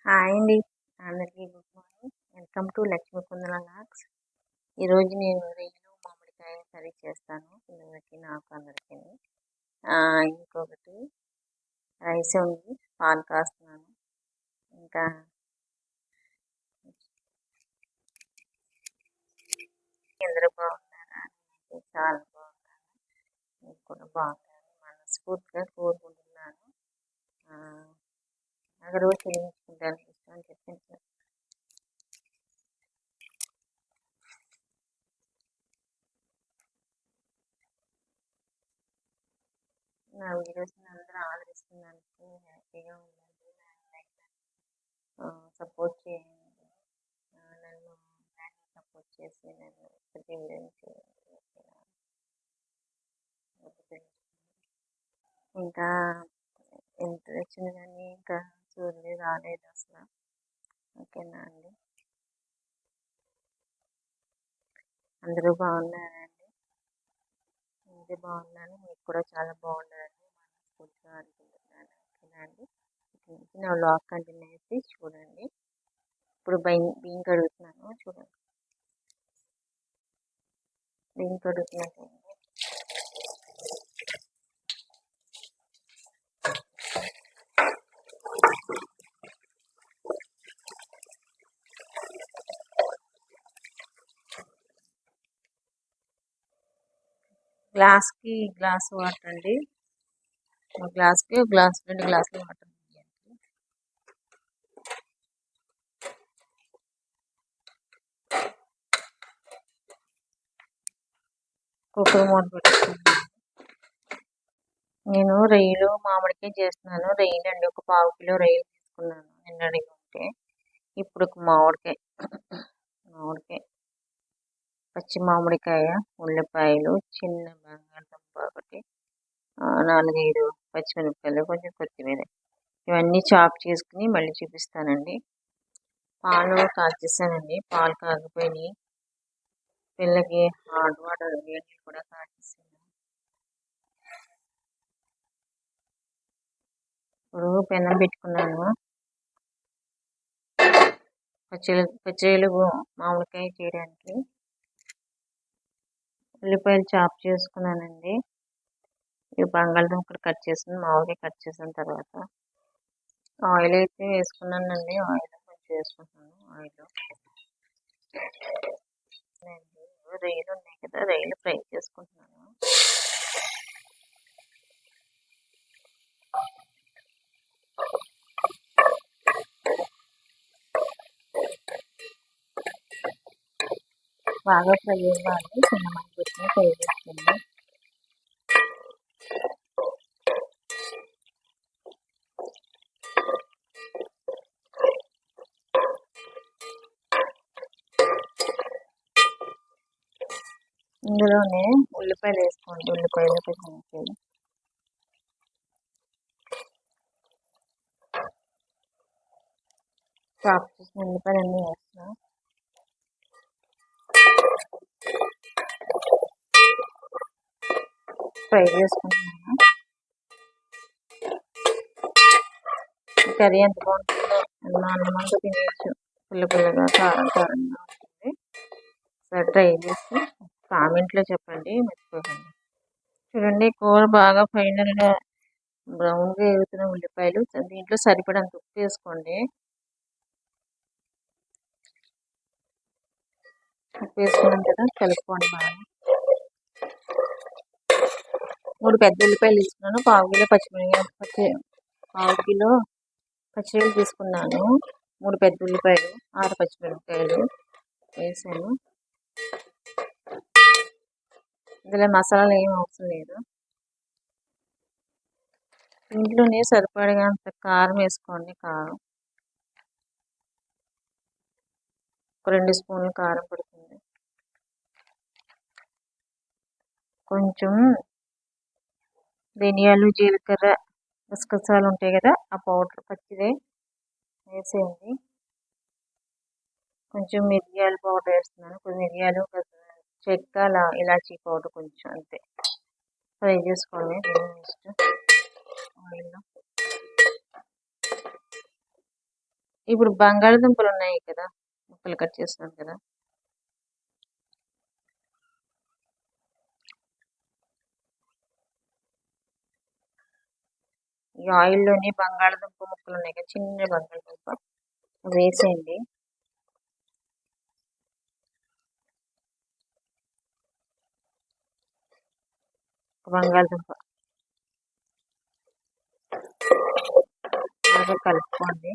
Hi అండి. అందరికీ good morning. Welcome to Lakshmi Kundana logs. ఈరోజు నేను రొయ్యలు మామిడికాయ కర్రీ చేస్తాను పిల్లలకి నాకు అందరికీ. ఇంకొకటి రైస్ ఉంది, పాలు కాస్తున్నాను. ఇంకా అందరూ బాగున్నారా? చాలా బాగున్నాను. మీకు కూడా బాగున్నాను మనస్ఫూర్తిగా కోరుకుంటున్నాను. నాకు రోజు చెల్లించుకుంటాను ఇష్టం అని చెప్పాను సార్. నా వీడియోస్ని అందరూ ఆదరిస్తున్నందుకు హ్యాపీగా ఉందండి. సపోర్ట్ చేయండి. నన్ను సపోర్ట్ చేసి నన్ను ప్రతి వీడియో ఇంకా ఎంత వచ్చింది కానీ ఇంకా చూడలే రాలేదు అసలు. ఓకేనా అండి, అందరూ బాగున్నారండి? నేను బాగున్నాను, మీకు కూడా చాలా బాగున్నారని మనస్ఫూర్తిగా అనుకుంటున్నాను. ఓకేనా అండి, నా వ్లాగ్ కంటిన్యూ అయితే చూడండి. ఇప్పుడు బియ్యం కడుగుతున్నాను, చూడండి. బియ్యం కడుగుతున్నాను. గ్లాస్కి గ్లాస్ వాటర్ అండి. ఒక గ్లాస్కి ఒక గ్లాస్ 2 గ్లాసులు వాటర్. కుక్కర్ మూత పెట్టుకున్నాను. నేను రొయ్యలు మామిడికాయ చేస్తున్నాను. రొయ్యలు అండి, ఒక 1/2 కిలో రొయ్యలు తీసుకున్నాను నిన్నటికి ఉంటే. ఇప్పుడు ఒక మామిడికాయ పచ్చి మామిడికాయ, ఉల్లిపాయలు, చిన్న బంగాళదుంప ఒకటి, 4-5 పచ్చిమిరపకాయలు, కొంచెం కొత్తిమీర, ఇవన్నీ చాప్ చేసుకుని మళ్ళీ చూపిస్తానండి. పాలు కాచేసానండి, పాలు కాగిపోయినాయి. పిల్లకి హాట్ వాటర్ వేడి కూడా కాచేసాను. ఇప్పుడు పెనం పెట్టుకున్నాను. పచ్చళ్ళు మామిడికాయ చేయడానికి ఉల్లిపాయలు చాప్ చేసుకున్నానండి. ఇవి బంగాళదుంపలు కట్ చేసిన మామిడికాయ కట్ చేసిన తర్వాత ఆయిల్ అయితే వేసుకున్నానండి. ఆయిల్ కొంచెం వేసుకుంటున్నాను. రొయ్యలు ఉన్నాయి కదా, రొయ్యలు ఫ్రై చేసుకుంటున్నాను. బాగా ఫ్రై అవ్వాలి, చిన్న మంచి ఫ్రై చేస్తుంది. ఇందులోనే ఉల్లిపాయలు వేసుకోండి, ఉల్లిపాయలు పచ్చిమిరపకాయలు. చాప్ చేసిన ఉల్లిపాయలు అన్నీ వేస్తున్నాం. ఫ్రై చేసుకుంటున్నాను. కర్రీ ఎంత బాగుంటుందో, అన్నంతో తినేయచ్చు. పుల్లగా కారం కారంగా ఉంటుంది. ఒకసారి ట్రై చేసి కామెంట్లో చెప్పండి, మర్చిపోకండి. చూడండి, కూర బాగా ఫైనల్గా బ్రౌన్గా ఎగుతున్న ఉల్లిపాయలు. దీంట్లో సరిపడంత ఉప్పు వేసుకోండి. ఉప్పు వేసుకున్నాం కదా, కలుపుకోండి బాగా. 3 పెద్ద ఉల్లిపాయలు తీసుకున్నాను. 1/2 కిలో పచ్చిమిరపకాయ, 1/2 కిలో పచ్చిమిరపకాయలు తీసుకున్నాను. 3 పెద్ద ఉల్లిపాయలు, 6 పచ్చిమిరపకాయలు వేసాను. ఇందులో మసాలాలు ఏం అవసరం లేదు. ఇంట్లోనే సరిపడేంత కారం వేసుకోండి. కారం ఒక 2 స్పూన్లు కారం పడుతుంది. కొంచెం ధనియాలు, జీలకర్ర, గసగసాలు ఉంటాయి కదా, ఆ పౌడర్ పచ్చిదే వేసేయండి. కొంచెం మిరియాల పౌడర్ వేస్తున్నాను. కొంచెం మిరియాలు, చెక్క, ఇలాచీ పౌడర్ కొంచెం, అంతే. ఫ్రై చేసుకోండి నెక్స్ట్ ఆయిల్లో. ఇప్పుడు బంగాళదుంపలు ఉన్నాయి కదా, ముక్కలు కట్ చేస్తున్నాను కదా. ఈ ఆయిల్లోని బంగాళదుంప ముక్కలు ఉన్నాయి కదా, చిన్న బంగాళదుంప వేసేయండి. బంగాళదుంప బాగా కలుపుకోండి.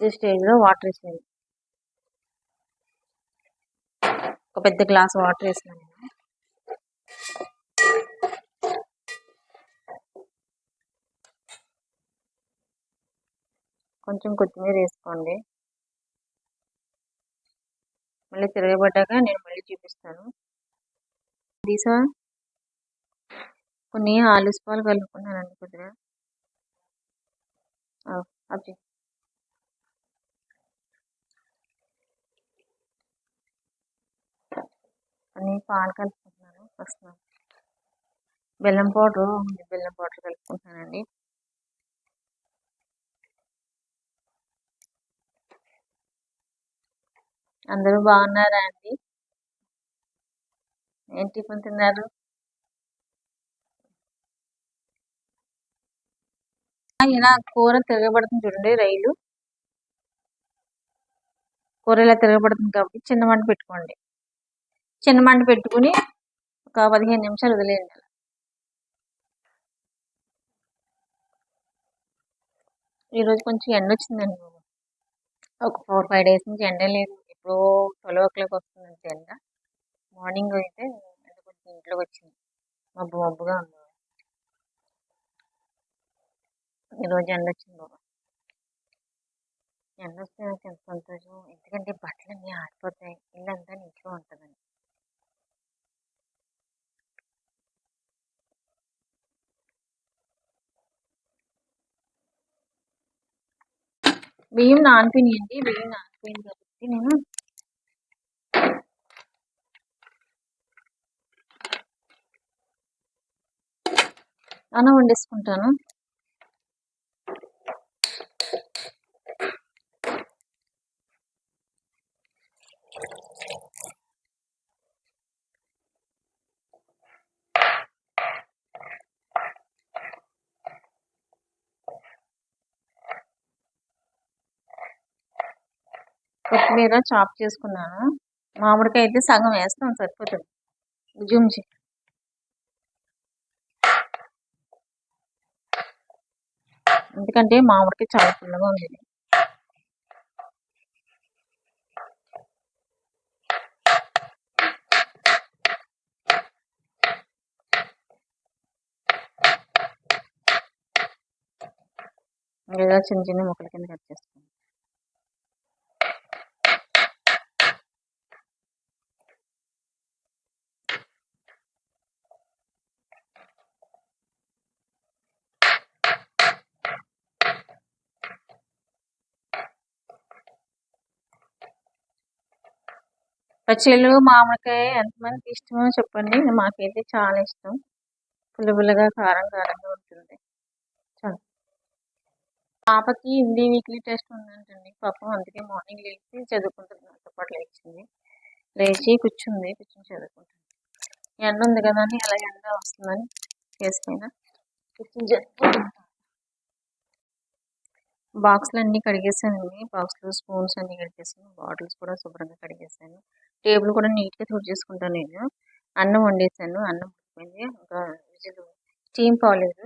ఈ స్టేజ్లో వాటర్ వేసేయండి. ఒక పెద్ద గ్లాస్ వాటర్ వేసినాను నేను. కొంచెం కొత్తిమీర వేసుకోండి. మళ్ళీ తిరగబడ్డాక నేను మళ్ళీ చూపిస్తాను. తీసా కొన్ని ఆలు స్పాలు కలుపుకున్నానండి కొద్దిగా. అవి కొన్ని పాలు కలుపుకుంటున్నాను ఫస్ట్. బెల్లం పౌడర్ కలుపుకుంటున్నానండి. అందరూ బాగున్నారా అండి? ఏం టిఫిన్ తిన్నారు? ఇలా కూర తిరగబడుతుంది చూడండి, రైలు కూర ఇలా తిరగబడుతుంది కాబట్టి చిన్న మంట పెట్టుకోండి. చిన్న మంట పెట్టుకుని ఒక 15 నిమిషాలు వదిలేయండి. ఈరోజు కొంచెం ఎండ వచ్చిందండి. ఒక 4-5 డేస్ నుంచి ఎండ లేదు. ఎప్పుడో 12 o'clock వస్తుందండి ఎండ. మార్నింగ్ అయితే ఎండ కొంచెం ఇంట్లోకి వచ్చింది. మబ్బుగా ఉంది. ఈరోజు ఎండ వచ్చింది బాబా. ఎండ వస్తే నాకు ఎంత సంతోషం. ఎందుకంటే బట్టలు అన్నీ ఆరిపోతాయి, ఇల్లంతా నీట్గా ఉంటుందండి. బియ్యం నానిపోయినాయండి. బియ్యం నానిపోయింది కాబట్టి నేను అన్నం వండేసుకుంటాను. కొత్తిమీర చాప్ చేసుకున్నాను. మామిడికాయ అయితే సగం వేస్తాం, సరిపోతుంది. జుమ్చి ఎందుకంటే మామిడికాయ చాలా పుల్లగా ఉంది. ఇలా చిన్న చిన్న ముక్కల కింద కట్ చేసుకోండి. పచ్చళ్ళు మామిడికాయ ఎంతమందికి ఇష్టమో చెప్పండి. మాకైతే చాలా ఇష్టం. పుల్లగా కారంగా ఉంటుంది. పాపకి హిందీ వీక్లీ టెస్ట్ ఉందంటండి పాపం. అందుకే మార్నింగ్ లేచి చదువుకుంటుంది. నాతో పాటు లేచి కూర్చుని చదువుకుంటుంది. ఎండ ఉంది కదా అని అలా ఎండ వస్తుందని ఫేస్ పైన కూర్చుని చదువుకుంటుంది. బాక్స్లు అన్నీ కడిగేసానండి. బాక్స్లో స్పూన్స్ అన్నీ కడిగేసాను. బాటిల్స్ కూడా శుభ్రంగా కడిగేసాను. టేబుల్ కూడా నీట్గా తుడిచేసుకుంటాను నేను. అన్నం వండేసాను. అన్నం ఉడికిపోయింది. ఇంకా విజిల్ స్టీమ్ పోలేదు.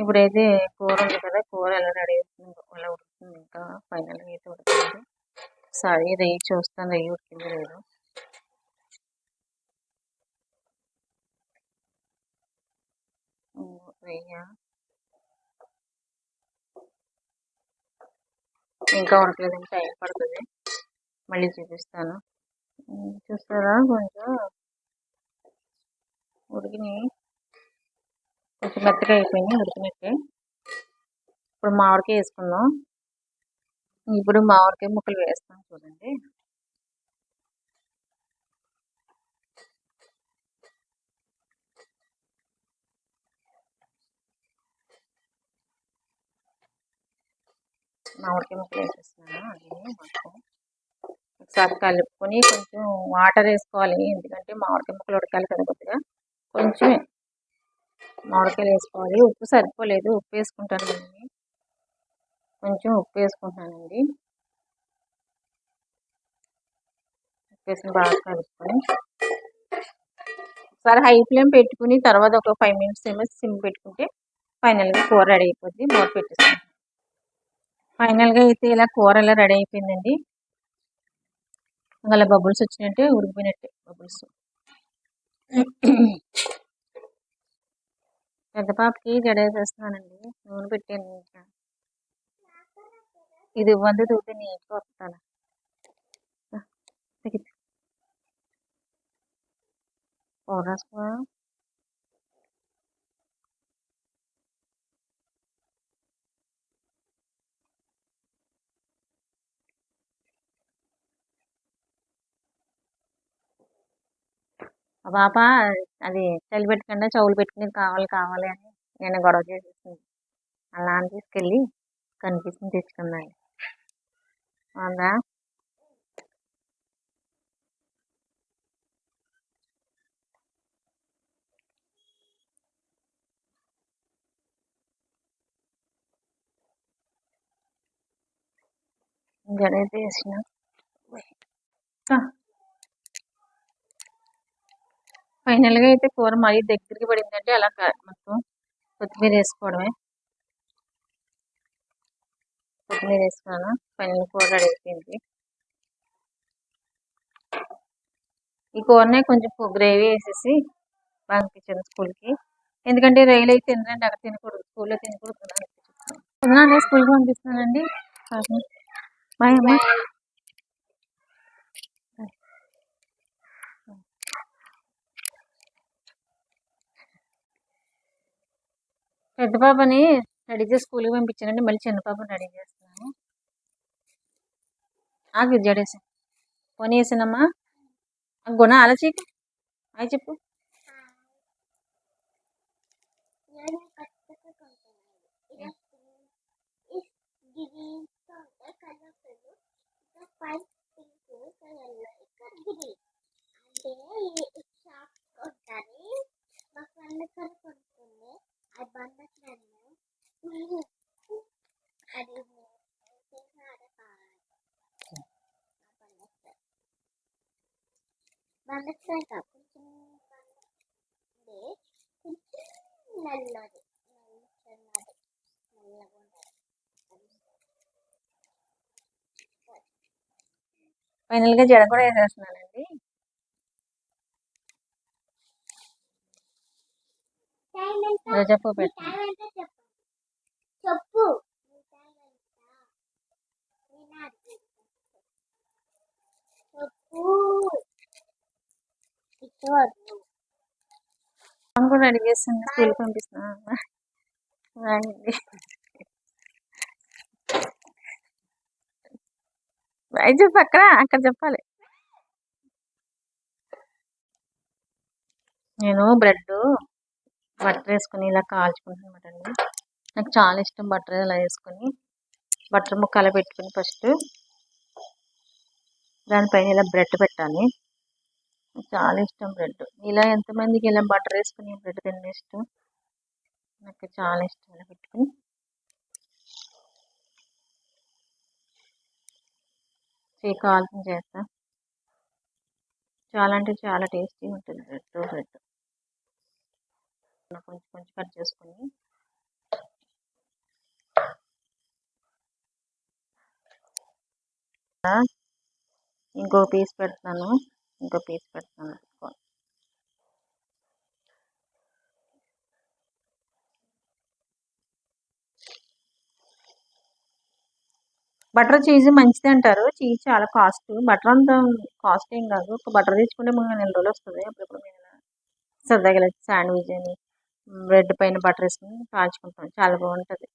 ఇప్పుడైతే కూర ఉంది కదా, కూర ఎలా రెడీ అవుతుంది, ఎలా ఉడుకుతుంది, ఇంకా ఫైనల్గా అయితే ఉడుకుతుంది. సారీ రెయ్యి చూస్తాను, రెయ్యి ఉడికింది లేదు. రెయ్య ఇంకా ఉడకలేదని టైం పడుతుంది. మళ్ళీ చూపిస్తాను. చూస్తారా కొంచెం ఉడికినాయి. కొంచెం మెత్తగా అయిపోయినాయి ఉడికినట్టే. ఇప్పుడు మామిడికాయ వేసుకుందాం. ఇప్పుడు మామిడికాయ ముక్కలు వేస్తాం చూడండి. మామిడికాయ ముక్కలు వేసేస్తున్నాను. అది మొత్తం ఒకసారి కలుపుకొని కొంచెం వాటర్ వేసుకోవాలి, ఎందుకంటే మామిడికాయ ముక్కలు ఉడకాలి కదా కొద్దిగా. కొంచెం మామిడికాయలు వేసుకోవాలి. ఉప్పు సరిపోలేదు, ఉప్పు వేసుకుంటానండి. కొంచెం ఉప్పు వేసుకుంటానండి. ఉప్పు వేసిన బాగా కలుపుకొని ఒకసారి హై ఫ్లేమ్ పెట్టుకుని తర్వాత ఒక 5 మినిట్స్ ఏమో సిమ్ పెట్టుకుంటే ఫైనల్గా కూర రెడీ అయిపోద్ది. మూత పెట్టేస్తాను. ఫైనల్గా అయితే ఇలా కూర ఇలా రెడీ అయిపోయిందండి. అలా బబుల్స్ వచ్చినట్టే ఉడికిపోయినట్టే బబుల్స్. పెద్ద పాపకి జడ వేసేస్తున్నానండి. నూనె పెట్టాను. ఇంకా ఇది ఇవ్వండి తూతే నీట్గా వస్తాను. పౌడర్స్కో ఆ పాప అది చలి పెట్టకుండా చెవులు పెట్టుకుని కావాలి కావాలి అని నేను గొడవ చేసేసింది. అలా అని తీసుకెళ్ళి కనిపిస్తుంది తెచ్చుకున్నాను. అవునా జడైతే వేసిన ఫైనల్గా అయితే కూర మరీ దగ్గరికి పడిందంటే అలా మొత్తం కొత్తిమీర వేసుకోవడమే. కొత్తిమీర వేసుకున్నాను. ఫైనల్ కూర రెడీ అయిపోయింది. ఈ కూరనే కొంచెం గ్రేవీ వేసేసి పంపించాను స్కూల్కి. ఎందుకంటే రైలు అయితే తినరండి, అక్కడ తినకూడదు, స్కూల్లో తినకూడదు. పొద్దున స్కూల్కి పంపిస్తున్నానండి. బాయ్ అమ్మా. పెద్ద పాపని రెడీ చేసి స్కూల్కి పంపించానండి. మళ్ళీ చిన్న పాపని రెడీ చేస్తున్నాను. ఆగి జడేసి పోనీ వేసానమ్మా. గుణ ఆలోచీకి అవి చెప్పు. ఫైనల్గా జడ కూడా వేసేస్తున్నానండి. చెప్పు పెట్టండి. కూడా రెడీ చేస్తుంది, స్కూల్కి పంపిస్తున్నాను. బాయ్ చెప్పు అక్కడ చెప్పాలి. నేను బటర్ వేసుకుని ఇలా కాల్చుకుంటాను అనమాట అండి. నాకు చాలా ఇష్టం బటర్ ఇలా వేసుకొని బటర్ ముక్కలు పెట్టుకుని ఫస్ట్ దానిపైన ఇలా బ్రెడ్ పెట్టాలి. నాకు చాలా ఇష్టం బ్రెడ్. ఇలా ఎంతమందికి ఇలా బటర్ వేసుకుని బ్రెడ్ తినడం ఇష్టం? నాకు చాలా ఇష్టం. ఇలా పెట్టుకుని కాల్చిన చేస్తా. చాలా అంటే చాలా టేస్టీ ఉంటుంది బ్రెడ్. కొంచెం కొంచెం కట్ చేసుకుని ఇంకో పీస్ పెడతాను. బటర్ చీజ్ మంచిది అంటారు. చీజ్ చాలా కాస్ట్. బటర్ అంత కాస్ట్ ఏం కాదు. ఒక బటర్ తెచ్చుకుంటే 3 నెల రోజులు వస్తుంది. అప్పుడప్పుడు సరదాగా శాండ్విచ్ అని బ్రెడ్ పైన బటర్ వేసుకుని కాల్చుకుంటాం. చాలా బాగుంటుంది.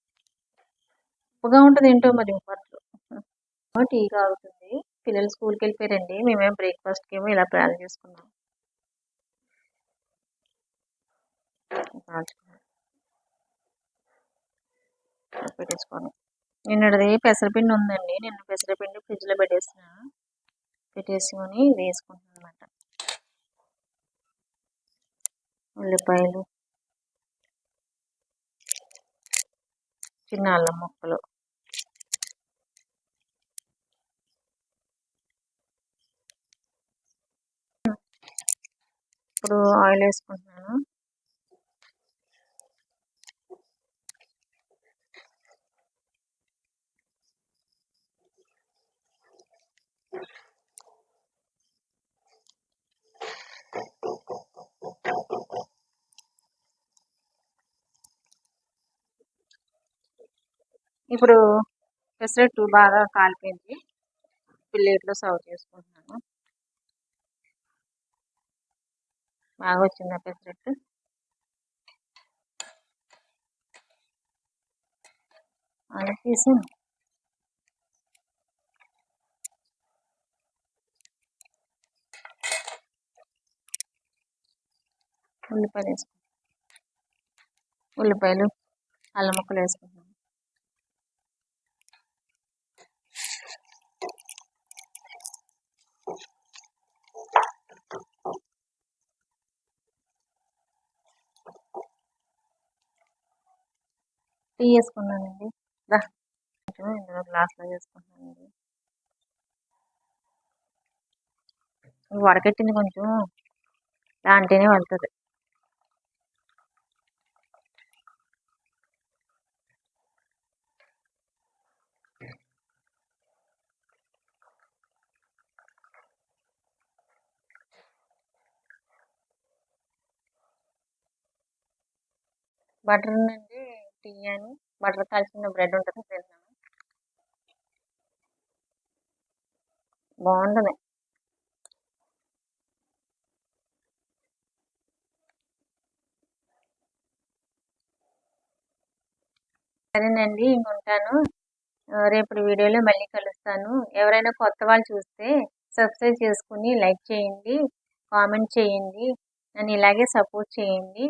ఉప్పుగా ఉంటుంది ఏంటో మరి బటర్. టీ కాగుతుంది. పిల్లలు స్కూల్కి వెళ్ళిపోయారండి. మేమేం బ్రేక్ఫాస్ట్కి ఏమో ఇలా ప్లాన్ చేసుకున్నాం. కాల్చుకున్నాం పెట్టేసుకోండి. నిన్నటిది పెసరపిండి ఉందండి. నిన్న పెసరపిండి ఫ్రిడ్జ్లో పెట్టేసుకొని వేసుకుంటున్నాను అనమాట. ఉల్లిపాయలు, చిన్న అల్లం ముక్కలు, ఇప్పుడు ఆయిల్ వేసుకుంటున్నాను. ఇప్పుడు పెసరట్టు బాగా కాలిపోయింది. ప్లేట్లో సర్వ్ చేసుకుంటున్నాను. బాగా వచ్చింది ఆ పెసరట్టు. అది తీసి ఉల్లిపాయలు వేసుకుంటాను. ఉల్లిపాయలు, అల్లం ముక్కలు వేసుకుంటాను. టీ వేసుకున్నానండి. ఇందులో గ్లాస్లో వేసుకుంటున్నానండి. వడకెట్టింది కొంచెం దాంట్లోనే వెళ్తుంది. బటర్ నుండి టీ అని బటర్ కాల్చిన బ్రెడ్ ఉంటుంది తిన్నాను. బాగుంటుంది. సరేనండి, ఉంటాను. రేపటి వీడియోలో మళ్ళీ కలుస్తాను. ఎవరైనా కొత్త వాళ్ళు చూస్తే సబ్స్క్రైబ్ చేసుకుని లైక్ చేయండి, కామెంట్ చేయండి, నన్ను ఇలాగే సపోర్ట్ చేయండి.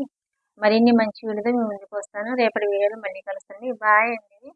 మరిన్ని మంచి వీడియోతో మీ ముందుకు వస్తాను. రేపటి వీడియోలో మళ్ళీ కలుస్తాను. బాయ్ అండి.